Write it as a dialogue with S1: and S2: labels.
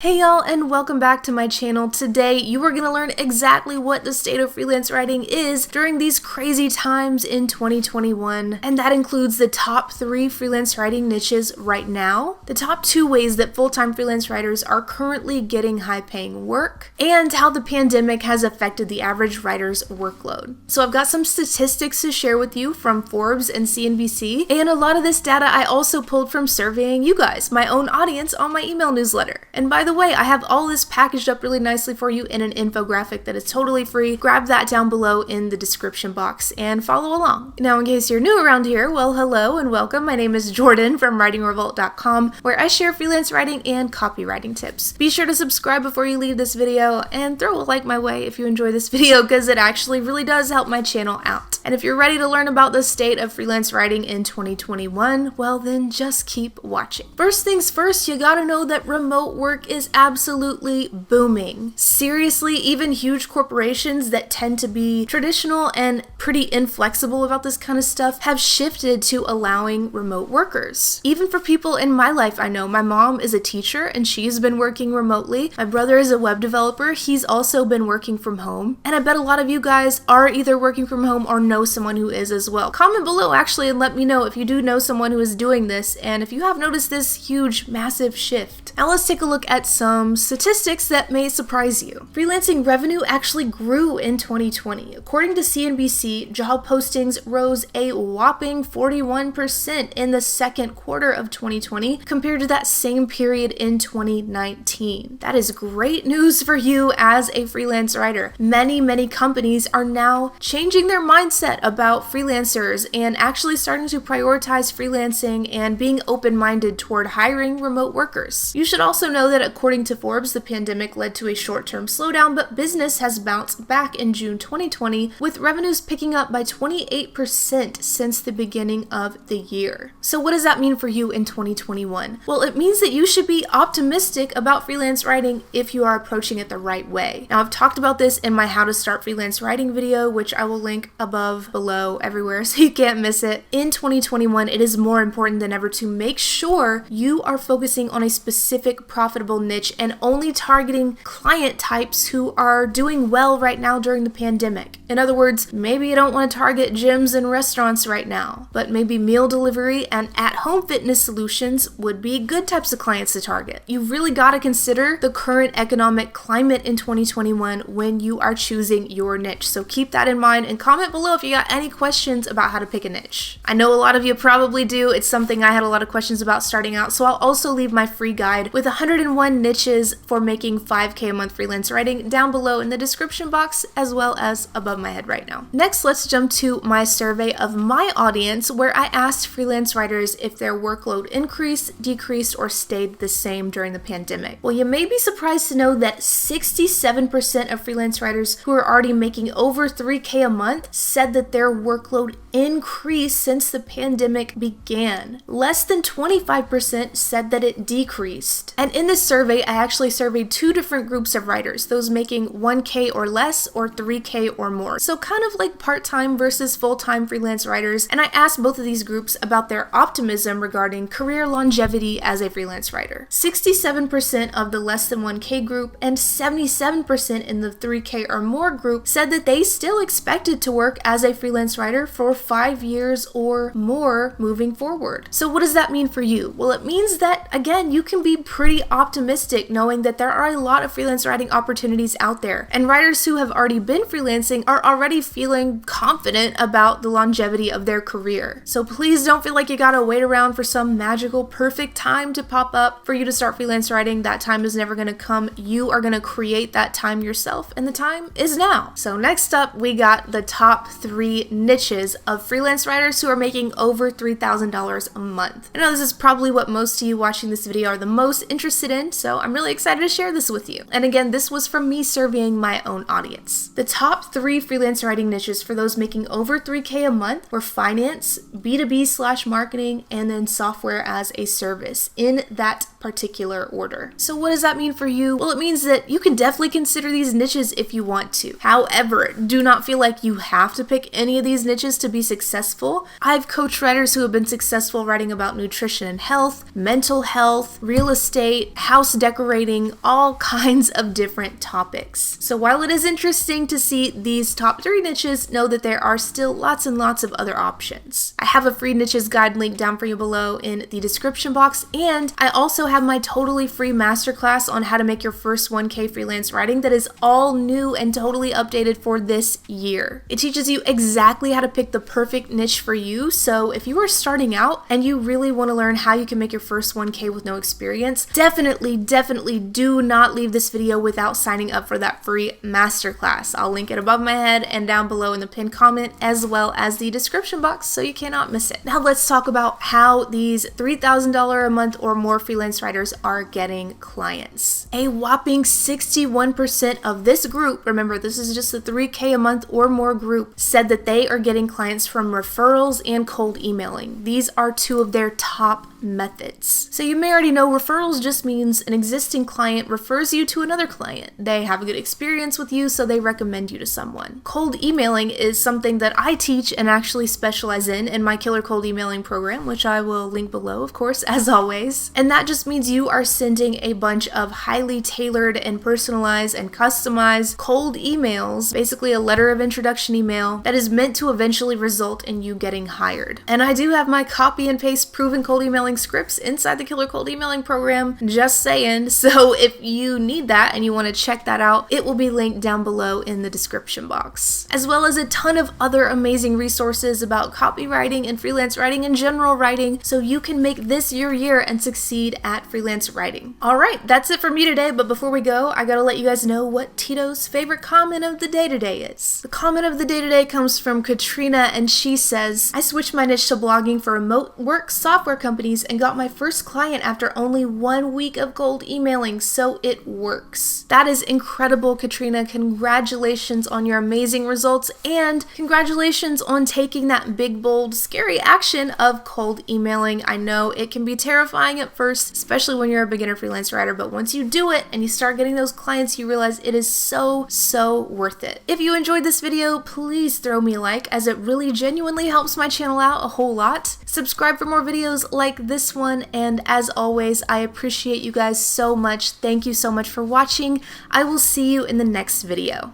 S1: Hey y'all, and welcome back to my channel. Today you are going to learn exactly what the state of freelance writing is during these crazy times in 2021, and that includes the top 3 freelance writing niches right now, the top 2 ways that full-time freelance writers are currently getting high-paying work, and how the pandemic has affected the average writer's workload. So I've got some statistics to share with you from Forbes and CNBC, and a lot of this data I also pulled from surveying you guys, my own audience, on my email newsletter. And by the way, I have all this packaged up really nicely for you in an infographic that is totally free. Grab that down below in the description box and follow along. Now, in case you're new around here, well, hello and welcome. My name is Jordan from writingrevolt.com, where I share freelance writing and copywriting tips. Be sure to subscribe before you leave this video and throw a like my way if you enjoy this video, because it actually really does help my channel out. And if you're ready to learn about the state of freelance writing in 2021, well then just keep watching. First things first, you gotta know that remote work is absolutely booming. Seriously, even huge corporations that tend to be traditional and pretty inflexible about this kind of stuff have shifted to allowing remote workers. Even for people in my life, I know my mom is a teacher and she's been working remotely. My brother is a web developer. He's also been working from home. And I bet a lot of you guys are either working from home or know someone who is as well. Comment below actually and let me know if you do know someone who is doing this and if you have noticed this huge, massive shift. Now let's take a look at some statistics that may surprise you. Freelancing revenue actually grew in 2020. According to CNBC, job postings rose a whopping 41% in the second quarter of 2020 compared to that same period in 2019. That is great news for you as a freelance writer. Many companies are now changing their mindset about freelancers and actually starting to prioritize freelancing and being open-minded toward hiring remote workers. You should also know that according to Forbes, the pandemic led to a short-term slowdown, but business has bounced back in June 2020, with revenues picking up by 28% since the beginning of the year. So what does that mean for you in 2021? Well, it means that you should be optimistic about freelance writing if you are approaching it the right way. Now, I've talked about this in my How to Start Freelance Writing video, which I will link above, below, everywhere, so you can't miss it. In 2021, it is more important than ever to make sure you are focusing on a specific profitable niche and only targeting client types who are doing well right now during the pandemic. In other words, maybe you don't want to target gyms and restaurants right now, but maybe meal delivery and at-home fitness solutions would be good types of clients to target. You really got to consider the current economic climate in 2021 when you are choosing your niche. So keep that in mind and comment below if you got any questions about how to pick a niche. I know a lot of you probably do. It's something I had a lot of questions about starting out, so I'll also leave my free guide with 101 niches for making $5K a month freelance writing down below in the description box, as well as above my head right now. Next, let's jump to my survey of my audience, where I asked freelance writers if their workload increased, decreased, or stayed the same during the pandemic. Well, you may be surprised to know that 67% of freelance writers who are already making over $3K a month said that their workload increased since the pandemic began. Less than 25% said that it decreased. And in this survey, I actually surveyed 2 different groups of writers, those making 1K or less or 3K or more. So kind of like part-time versus full-time freelance writers. And I asked both of these groups about their optimism regarding career longevity as a freelance writer. 67% of the less than 1K group and 77% in the 3K or more group said that they still expected to work as a freelance writer for 5 years or more moving forward. So what does that mean for you? Well, it means that, again, you can be pretty optimistic knowing that there are a lot of freelance writing opportunities out there. And writers who have already been freelancing are already feeling confident about the longevity of their career. So please don't feel like you gotta wait around for some magical, perfect time to pop up for you to start freelance writing. That time is never gonna come. You are gonna create that time yourself, and the time is now. So next up, we got the top 3 niches of freelance writers who are making over $3,000 a month. I know this is probably what most of you watching this video are the most interested in, so I'm really excited to share this with you. And again, this was from me surveying my own audience. The top 3 freelance writing niches for those making over $3K a month were finance, B2B/marketing, and then software as a service, in that particular order. So what does that mean for you? Well, it means that you can definitely consider these niches if you want to. However, do not feel like you have to pick any of these niches to be successful. I've coached writers who have been successful writing about nutrition and health, mental health, real estate, house house decorating, all kinds of different topics. So while it is interesting to see these top 3 niches, know that there are still lots and lots of other options. I have a free niches guide link down for you below in the description box, and I also have my totally free masterclass on how to make your first 1K freelance writing that is all new and totally updated for this year. It teaches you exactly how to pick the perfect niche for you, so if you are starting out and you really want to learn how you can make your first 1K with no experience, definitely do not leave this video without signing up for that free masterclass. I'll link it above my head and down below in the pinned comment as well as the description box so you cannot miss it. Now let's talk about how these $3,000 a month or more freelance writers are getting clients. A whopping 61% of this group, remember this is just a 3K a month or more group, said that they are getting clients from referrals and cold emailing. These are 2 of their top methods. So you may already know referrals just means an existing client refers you to another client. They have a good experience with you, so they recommend you to someone. Cold emailing is something that I teach and actually specialize in my Killer Cold Emailing program, which I will link below, of course, as always. And that just means you are sending a bunch of highly tailored and personalized and customized cold emails, basically a letter of introduction email that is meant to eventually result in you getting hired. And I do have my copy and paste proven cold emailing scripts inside the Killer Cold Emailing program, just saying. So if you need that and you want to check that out, it will be linked down below in the description box, as well as a ton of other amazing resources about copywriting and freelance writing and general writing, so you can make this your year and succeed at freelance writing. Alright, that's it for me today, but before we go, I gotta let you guys know what Tito's favorite comment of the day today is. The comment of the day today comes from Katrina, and she says, I switched my niche to blogging for remote work software companies and got my first client after only 1 week of cold emailing, so it works. That is incredible, Katrina. Congratulations on your amazing results, and congratulations on taking that big, bold, scary action of cold emailing. I know it can be terrifying at first, especially when you're a beginner freelance writer, but once you do it and you start getting those clients, you realize it is so worth it. If you enjoyed this video, please throw me a like, as it really genuinely helps my channel out a whole lot. Subscribe for more videos like this one, and as always, I appreciate you guys so much. Thank you so much for watching. I will see you in the next video.